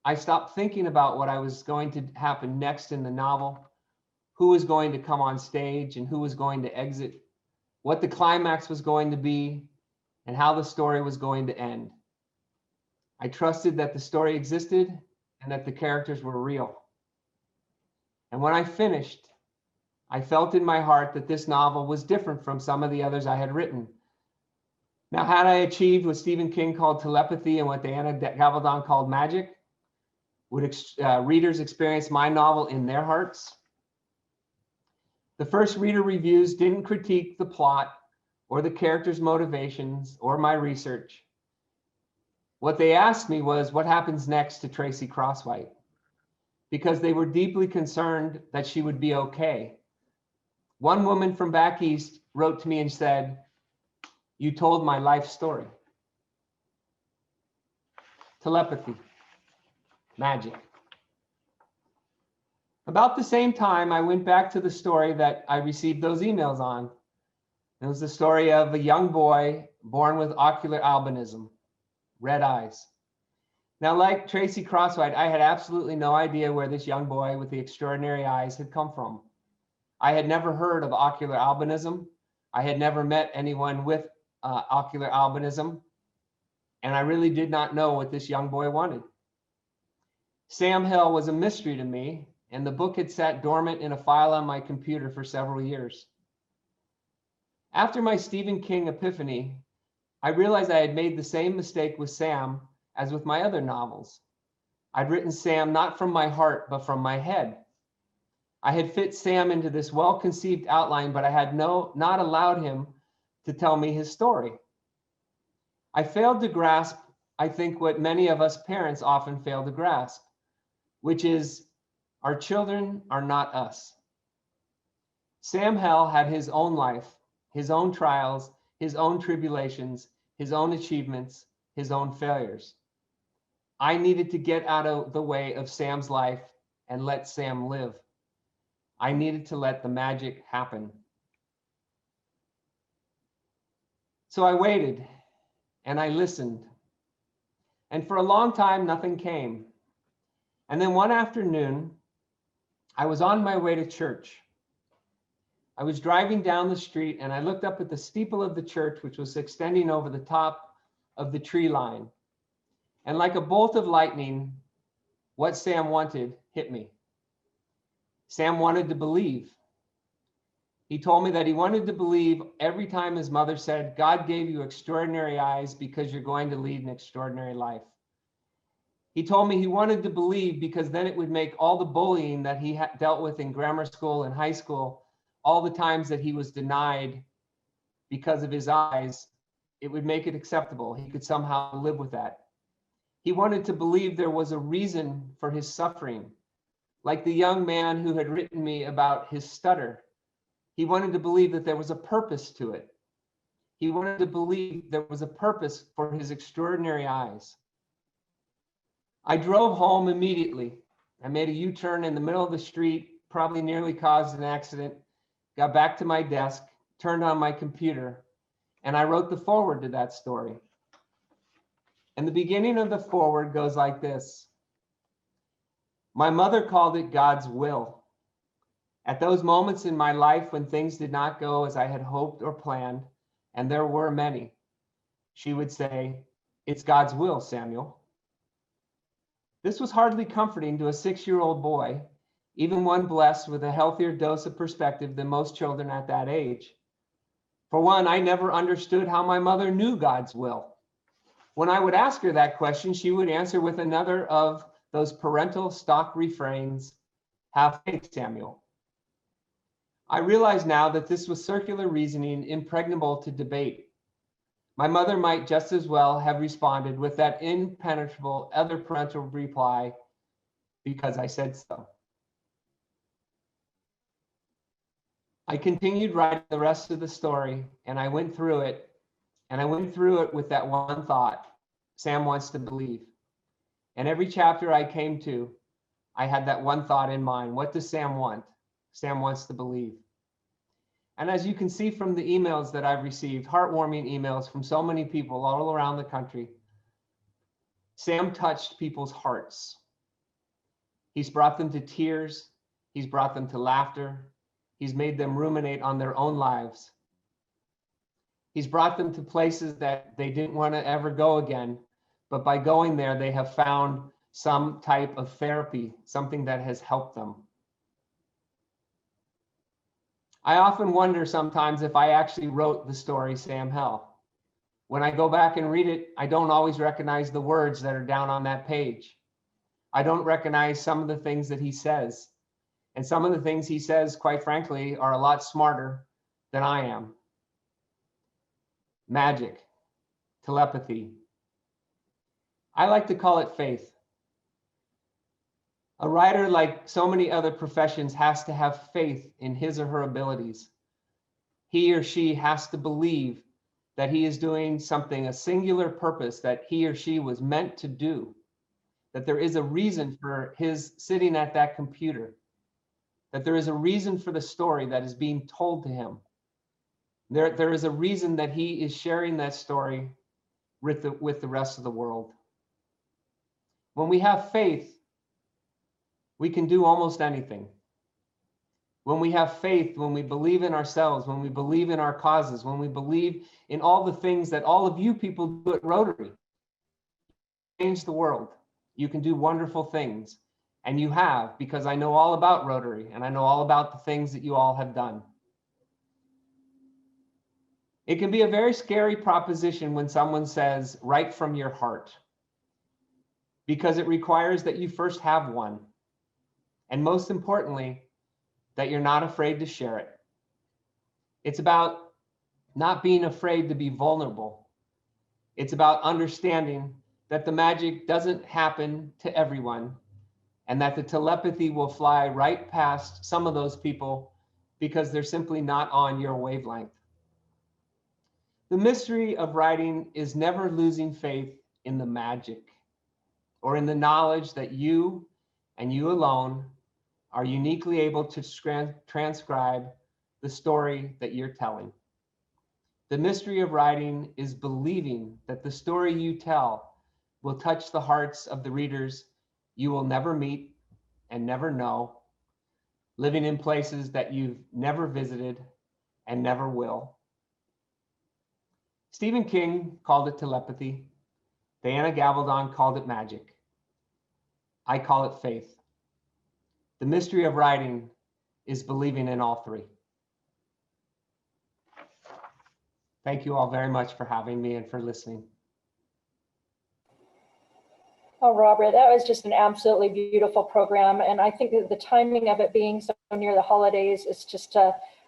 I stopped thinking about what I was going to happen next in the novel, who was going to come on stage and who was going to exit, what the climax was going to be, and how the story was going to end. I trusted that the story existed and that the characters were real. And when I finished, I felt in my heart that this novel was different from some of the others I had written. Now, had I achieved what Stephen King called telepathy and what Diana Gabaldon called magic, would readers experience my novel in their hearts? The first reader reviews didn't critique the plot or the characters' motivations or my research. What they asked me was, what happens next to Tracy Crosswhite? Because they were deeply concerned that she would be okay. One woman from back east wrote to me and said, "You told my life story." Telepathy, magic. About the same time, I went back to the story that I received those emails on. It was the story of a young boy born with ocular albinism, red eyes. Now, like Tracy Crosswhite, I had absolutely no idea where this young boy with the extraordinary eyes had come from. I had never heard of ocular albinism. I had never met anyone with ocular albinism, and I really did not know what this young boy wanted. Sam Hill was a mystery to me, and the book had sat dormant in a file on my computer for several years. After my Stephen King epiphany, I realized I had made the same mistake with Sam as with my other novels. I'd written Sam not from my heart, but from my head. I had fit Sam into this well-conceived outline, but I had not allowed him to tell me his story. I failed to grasp, I think, what many of us parents often fail to grasp, which is our children are not us. Sam Hill had his own life, his own trials, his own tribulations, his own achievements, his own failures. I needed to get out of the way of Sam's life and let Sam live. I needed to let the magic happen. So I waited and I listened. And for a long time, nothing came. And then one afternoon, I was on my way to church. I was driving down the street and I looked up at the steeple of the church, which was extending over the top of the tree line. And like a bolt of lightning, what Sam wanted hit me. Sam wanted to believe. He told me that he wanted to believe every time his mother said, "God gave you extraordinary eyes because you're going to lead an extraordinary life." He told me he wanted to believe because then it would make all the bullying that he had dealt with in grammar school and high school, all the times that he was denied because of his eyes, it would make it acceptable. He could somehow live with that. He wanted to believe there was a reason for his suffering, like the young man who had written me about his stutter. He wanted to believe that there was a purpose to it. He wanted to believe there was a purpose for his extraordinary eyes. I drove home immediately. I made a U-turn in the middle of the street, probably nearly caused an accident, got back to my desk, turned on my computer, and I wrote the foreword to that story. And the beginning of the foreword goes like this. My mother called it God's will. At those moments in my life when things did not go as I had hoped or planned, and there were many, she would say, "It's God's will, Samuel." This was hardly comforting to a 6-year-old boy, even one blessed with a healthier dose of perspective than most children at that age. For one, I never understood how my mother knew God's will. When I would ask her that question, she would answer with another of those parental stock refrains, "Have faith, Samuel." I realize now that this was circular reasoning impregnable to debate. My mother might just as well have responded with that impenetrable other parental reply, "Because I said so." I continued writing the rest of the story, and I went through it, with that one thought: Sam wants to believe. And every chapter I came to, I had that one thought in mind: what does Sam want? Sam wants to believe. And as you can see from the emails that I've received, heartwarming emails from so many people all around the country, Sam touched people's hearts. He's brought them to tears. He's brought them to laughter. He's made them ruminate on their own lives. He's brought them to places that they didn't want to ever go again, but by going there, they have found some type of therapy, something that has helped them. I often wonder sometimes if I actually wrote the story Sam Hell. When I go back and read it, I don't always recognize the words that are down on that page. I don't recognize some of the things that he says. And some of the things he says, quite frankly, are a lot smarter than I am. Magic, telepathy. I like to call it faith. A writer, like so many other professions, has to have faith in his or her abilities. He or she has to believe that he is doing something, a singular purpose that he or she was meant to do, that there is a reason for his sitting at that computer, that there is a reason for the story that is being told to him. There is a reason that he is sharing that story with the rest of the world. When we have faith, we can do almost anything. When we have faith, when we believe in ourselves, when we believe in our causes, when we believe in all the things that all of you people do at Rotary, change the world. You can do wonderful things. And you have, because I know all about Rotary and I know all about the things that you all have done. It can be a very scary proposition when someone says, write from your heart, because it requires that you first have one. And most importantly, that you're not afraid to share it. It's about not being afraid to be vulnerable. It's about understanding that the magic doesn't happen to everyone, and that the telepathy will fly right past some of those people because they're simply not on your wavelength. The mystery of writing is never losing faith in the magic or in the knowledge that you and you alone are uniquely able to transcribe the story that you're telling. The mystery of writing is believing that the story you tell will touch the hearts of the readers you will never meet and never know, living in places that you've never visited and never will. Stephen King called it telepathy. Diana Gabaldon called it magic. I call it faith. The mystery of writing is believing in all three. Thank you all very much for having me and for listening. Oh, Robert, that was just an absolutely beautiful program. And I think that the timing of it being so near the holidays is just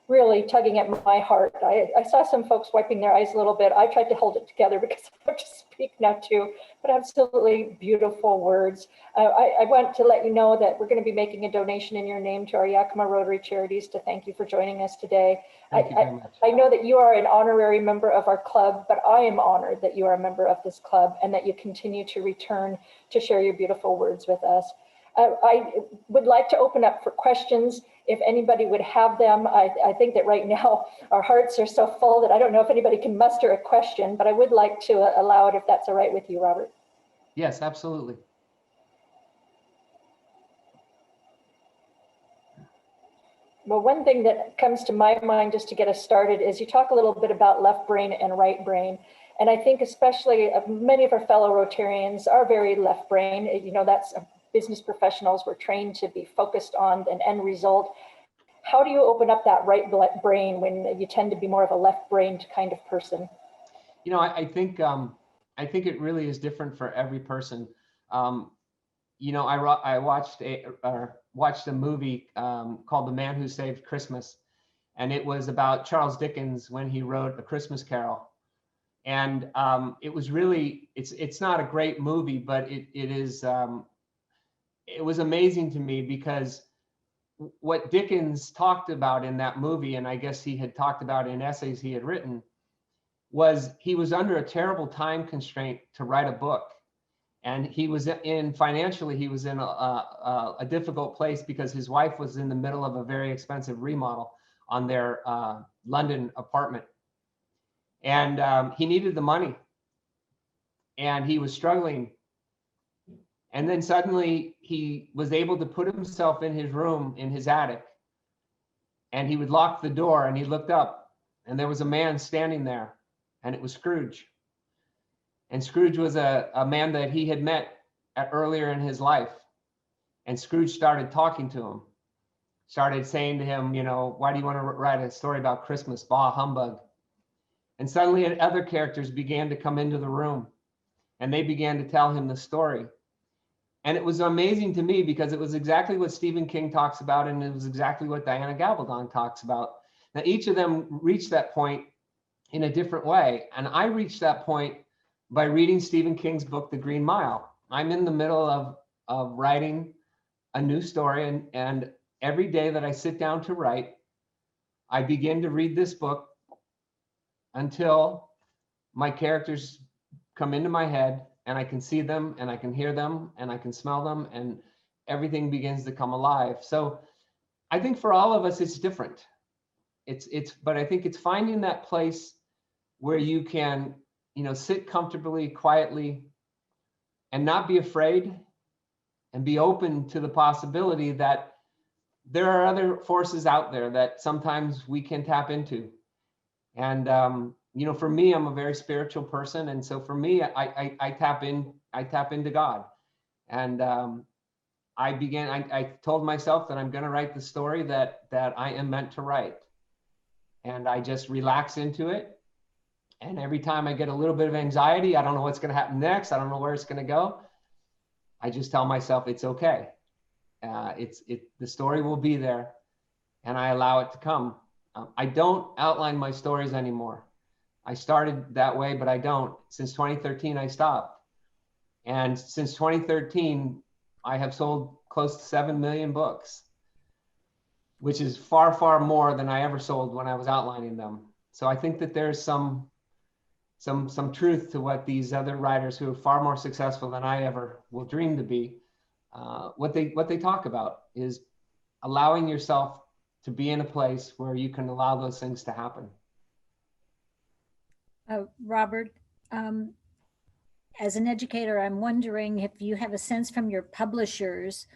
really tugging at my heart. I saw some folks wiping their eyes a little bit. I tried to hold it together because I have to speak now too, but absolutely beautiful words. I want to let you know that we're going to be making a donation in your name to our Yakima Rotary Charities to thank you for joining us today. Thank you very much. I know that you are an honorary member of our club, but I am honored that you are a member of this club and that you continue to return to share your beautiful words with us. I would like to open up for questions if anybody would have them. I think that right now our hearts are so full that I don't know if anybody can muster a question, but I would like to allow it if that's all right with you, Robert. Yes, absolutely. Well, one thing that comes to my mind just to get us started is you talk a little bit about left brain and right brain. And I think especially many of our fellow Rotarians are very left brain. You know, that's business professionals were trained to be focused on an end result. How do you open up that right brain when you tend to be more of a left-brained kind of person? You know, I think it really is different for every person. You know, I watched a movie called The Man Who Saved Christmas, and it was about Charles Dickens when he wrote A Christmas Carol. And it was really, it's not a great movie, but it was amazing to me because what Dickens talked about in that movie, and I guess he had talked about in essays he had written, was he was under a terrible time constraint to write a book. And he was financially, he was in a difficult place because his wife was in the middle of a very expensive remodel on their London apartment. And he needed the money and he was struggling. And then suddenly he was able to put himself in his room, in his attic, and he would lock the door and he looked up and there was a man standing there, and it was Scrooge. And Scrooge was a man that he had met earlier in his life. And Scrooge started talking to him, started saying to him, you know, why do you want to write a story about Christmas? Bah, humbug. And suddenly other characters began to come into the room and they began to tell him the story. And it was amazing to me because it was exactly what Stephen King talks about, and it was exactly what Diana Gabaldon talks about. Now, each of them reached that point in a different way. And I reached that point by reading Stephen King's book, The Green Mile. I'm in the middle of writing a new story, and every day that I sit down to write, I begin to read this book until my characters come into my head and I can see them and I can hear them and I can smell them and everything begins to come alive. So I think for all of us, it's different. But I think it's finding that place where you can, you know, sit comfortably, quietly, and not be afraid and be open to the possibility that there are other forces out there that sometimes we can tap into. And, you know, for me, I'm a very spiritual person. And so for me, I tap into God. And I told myself that I'm going to write the story that I am meant to write. And I just relax into it. And every time I get a little bit of anxiety, I don't know what's going to happen next. I don't know where it's going to go. I just tell myself it's okay. The story will be there and I allow it to come. I don't outline my stories anymore. I started that way, but I don't. Since 2013, I stopped. And since 2013, I have sold close to 7 million books, which is far, far more than I ever sold when I was outlining them. So I think that there's some truth to what these other writers who are far more successful than I ever will dream to be, what they talk about is allowing yourself to be in a place where you can allow those things to happen. Robert, as an educator, I'm wondering if you have a sense from your publishers,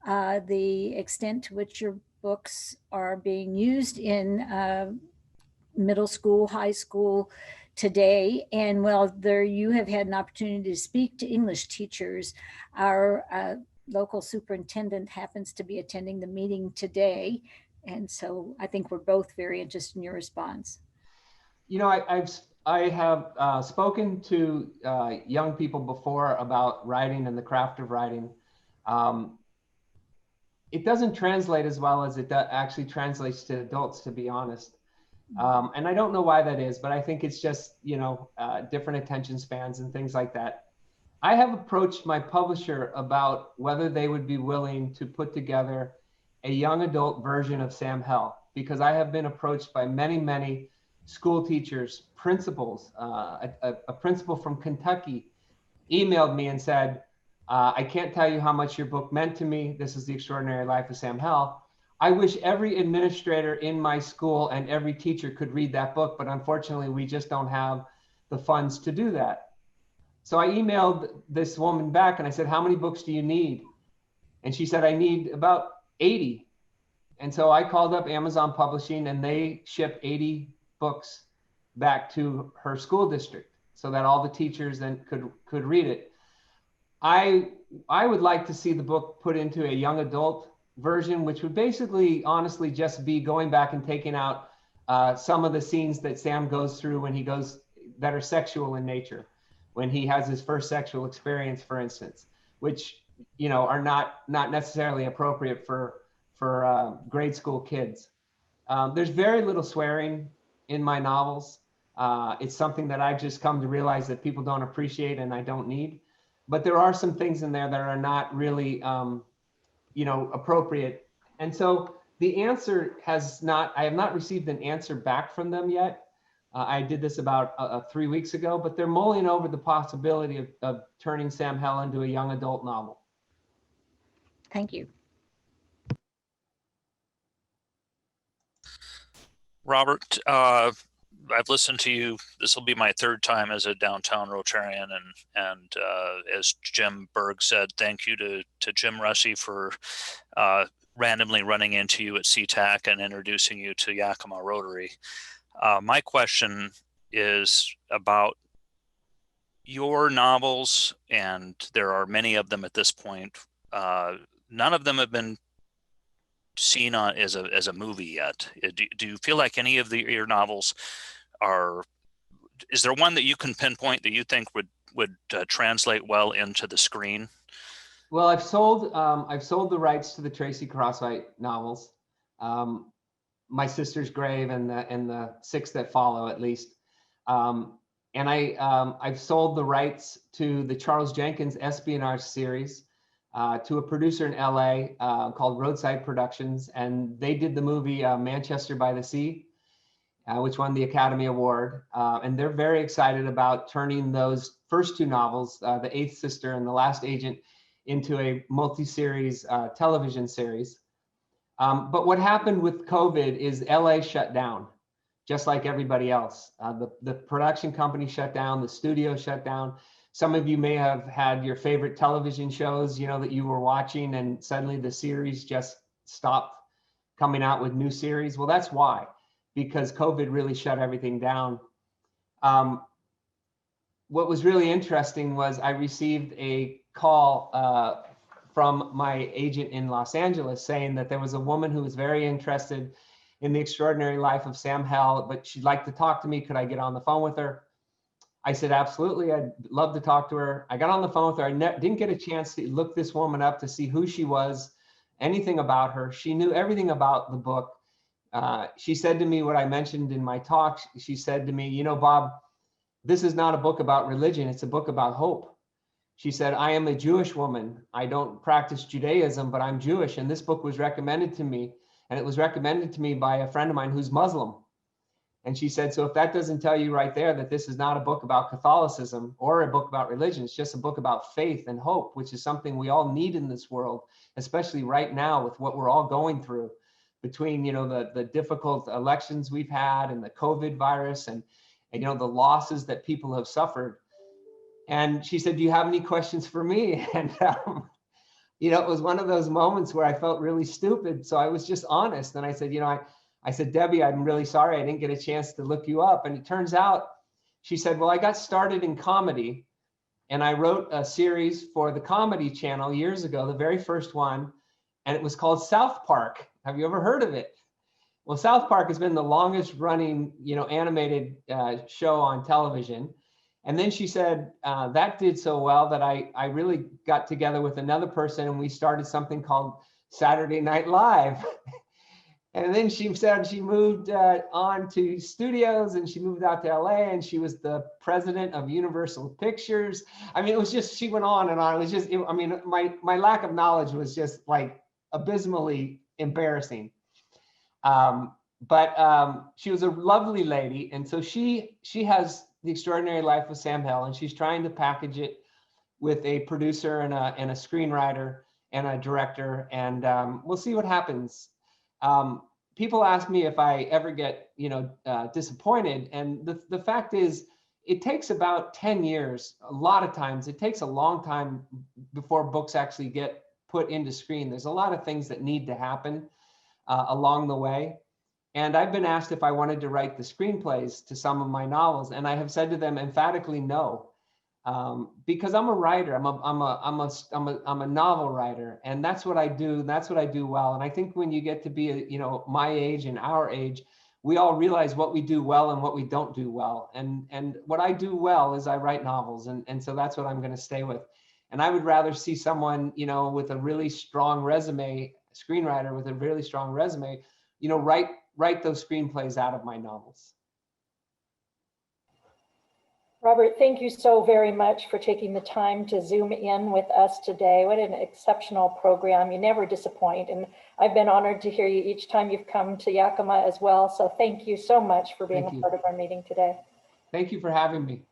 the extent to which your books are being used in middle school, high school today. And well, there you have had an opportunity to speak to English teachers. Our local superintendent happens to be attending the meeting today. And so I think we're both very interested in your response. You know, I have spoken to young people before about writing and the craft of writing. It doesn't translate as well as it actually translates to adults, to be honest. And I don't know why that is, but I think it's just, you know, different attention spans and things like that. I have approached my publisher about whether they would be willing to put together a young adult version of Sam Hell, because I have been approached by many, many school teachers, principals. A principal from Kentucky emailed me and said, I can't tell you how much your book meant to me. This is The Extraordinary Life of Sam Hell. I wish every administrator in my school and every teacher could read that book, but unfortunately we just don't have the funds to do that. So I emailed this woman back and I said, how many books do you need? And she said, I need about 80. And so I called up Amazon Publishing and they shipped 80 books back to her school district so that all the teachers then could read it. I would like to see the book put into a young adult version, which would basically honestly just be going back and taking out some of the scenes that Sam goes through when he goes that are sexual in nature, when he has his first sexual experience, for instance, which, you know, are not necessarily appropriate for grade school kids. There's very little swearing in my novels. It's something that I've just come to realize that people don't appreciate and I don't need. But there are some things in there that are not really, you know, appropriate And so the answer I have not received an answer back from them yet. I did this about 3 weeks ago, but they're mulling over the possibility of turning Sam Hell into a young adult novel. Thank you. Robert, I've listened to you. This will be my third time as a downtown Rotarian, and as Jim Berg said, thank you to Jim Russi for randomly running into you at CTAC and introducing you to Yakima Rotary. My question is about your novels, and there are many of them at this point. None of them have been seen on as a movie yet. Do you feel like any of your novels is there one that you can pinpoint that you think would translate well into the screen? Well, I've sold the rights to the Tracy Crosswhite novels, My Sister's Grave and the 6 that follow, at least. And I've sold the rights to the Charles Jenkins espionage series to a producer in LA called Roadside Productions, and they did the movie Manchester by the Sea, which won the Academy Award. And they're very excited about turning those first 2 novels, The Eighth Sister and The Last Agent, into a multi-series television series. But what happened with COVID is LA shut down, just like everybody else. The production company shut down, the studio shut down. Some of you may have had your favorite television shows, that you were watching, and suddenly the series just stopped coming out with new series. Well, that's why, because COVID really shut everything down. What was really interesting was I received a call from my agent in Los Angeles saying that there was a woman who was very interested in the extraordinary life of Sam Hell, but she'd like to talk to me. Could I get on the phone with her? I said, absolutely, I'd love to talk to her. I got on the phone with her. I didn't get a chance to look this woman up to see who she was, anything about her. She knew everything about the book. She said to me what I mentioned in my talk. She said to me, Bob, this is not a book about religion. It's a book about hope. She said, I am a Jewish woman. I don't practice Judaism, but I'm Jewish. And this book was recommended to me. And it was recommended to me by a friend of mine who's Muslim. And she said, so if that doesn't tell you right there that this is not a book about Catholicism or a book about religion, it's just a book about faith and hope, which is something we all need in this world, especially right now with what we're all going through between, the difficult elections we've had and the COVID virus and the losses that people have suffered. And she said, do you have any questions for me? And, it was one of those moments where I felt really stupid. So I was just honest. And I said, I said, Debbie, I'm really sorry I didn't get a chance to look you up. And it turns out, she said, well, I got started in comedy and I wrote a series for the Comedy Channel years ago, the very first one, and it was called South Park. Have you ever heard of it? Well, South Park has been the longest running, animated show on television. And then she said, that did so well that I really got together with another person and we started something called Saturday Night Live. And then she said she moved on to studios and she moved out to LA and she was the president of Universal Pictures. I mean, it was just, she went on and on. It was just, my lack of knowledge was just like abysmally embarrassing. But she was a lovely lady. And so she has The Extraordinary Life of Sam Hell, and she's trying to package it with a producer and a screenwriter and a director. And we'll see what happens. People ask me if I ever get, disappointed. And the fact is, it takes about 10 years. A lot of times, it takes a long time before books actually get put into screen. There's a lot of things that need to happen along the way. And I've been asked if I wanted to write the screenplays to some of my novels, and I have said to them emphatically no, because I'm a writer. I'm a novel writer, and that's what I do. That's what I do well. And I think when you get to be, my age and our age, we all realize what we do well and what we don't do well. And what I do well is I write novels, and so that's what I'm going to stay with. And I would rather see someone, with a really strong resume, screenwriter with a really strong resume, write those screenplays out of my novels. Robert, thank you so very much for taking the time to Zoom in with us today. What an exceptional program. You never disappoint. And I've been honored to hear you each time you've come to Yakima as well. So thank you so much for being Thank a you. part of our meeting today. Thank you for having me.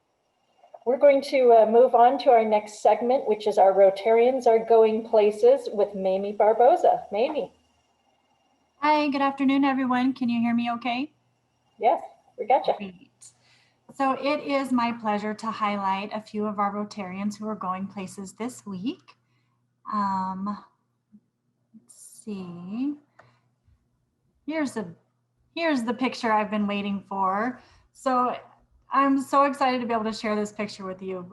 We're going to move on to our next segment, which is our Rotarians Are Going Places with Mamie Barboza. Mamie. Hi, good afternoon, everyone. Can you hear me okay? Yes, we got you. Great. So it is my pleasure to highlight a few of our Rotarians who are going places this week. Let's see. Here's the picture I've been waiting for. So I'm so excited to be able to share this picture with you.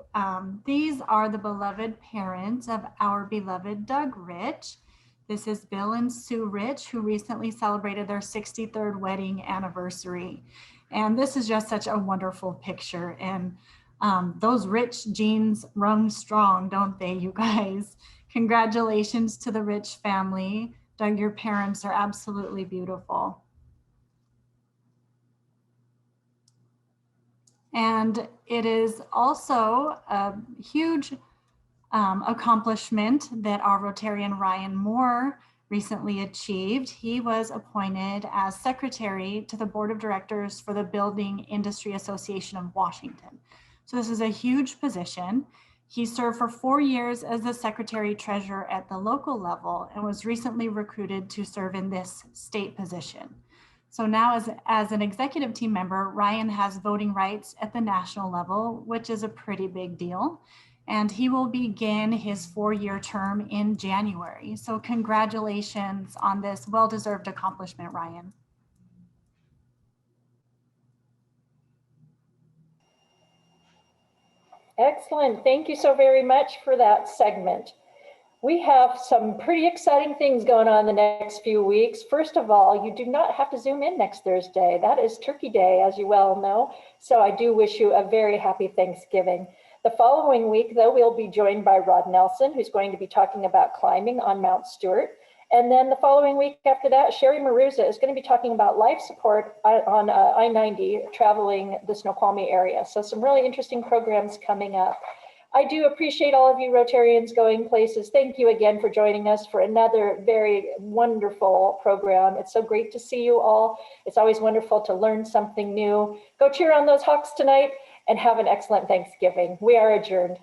These are the beloved parents of our beloved Doug Rich. This is Bill and Sue Rich, who recently celebrated their 63rd wedding anniversary. And this is just such a wonderful picture. And those Rich genes run strong, don't they, you guys? Congratulations to the Rich family. Doug, your parents are absolutely beautiful. And it is also a huge accomplishment that our Rotarian Ryan Moore recently achieved. He was appointed as secretary to the board of directors for the Building Industry Association of Washington. So this is a huge position. He served for 4 years as the secretary treasurer at the local level and was recently recruited to serve in this state position. So now as an executive team member, Ryan has voting rights at the national level, which is a pretty big deal. And he will begin his 4-year term in January. So congratulations on this well-deserved accomplishment, Ryan. Excellent. Thank you so very much for that segment. We have some pretty exciting things going on the next few weeks. First of all, you do not have to Zoom in next Thursday. That is Turkey Day, as you well know. So I do wish you a very happy Thanksgiving. The following week, though, we'll be joined by Rod Nelson, who's going to be talking about climbing on Mount Stewart. And then the following week after that, Sherry Maruza is going to be talking about life support on I-90 traveling the Snoqualmie area. So some really interesting programs coming up. I do appreciate all of you Rotarians going places. Thank you again for joining us for another very wonderful program. It's so great to see you all. It's always wonderful to learn something new. Go cheer on those Hawks tonight and have an excellent Thanksgiving. We are adjourned.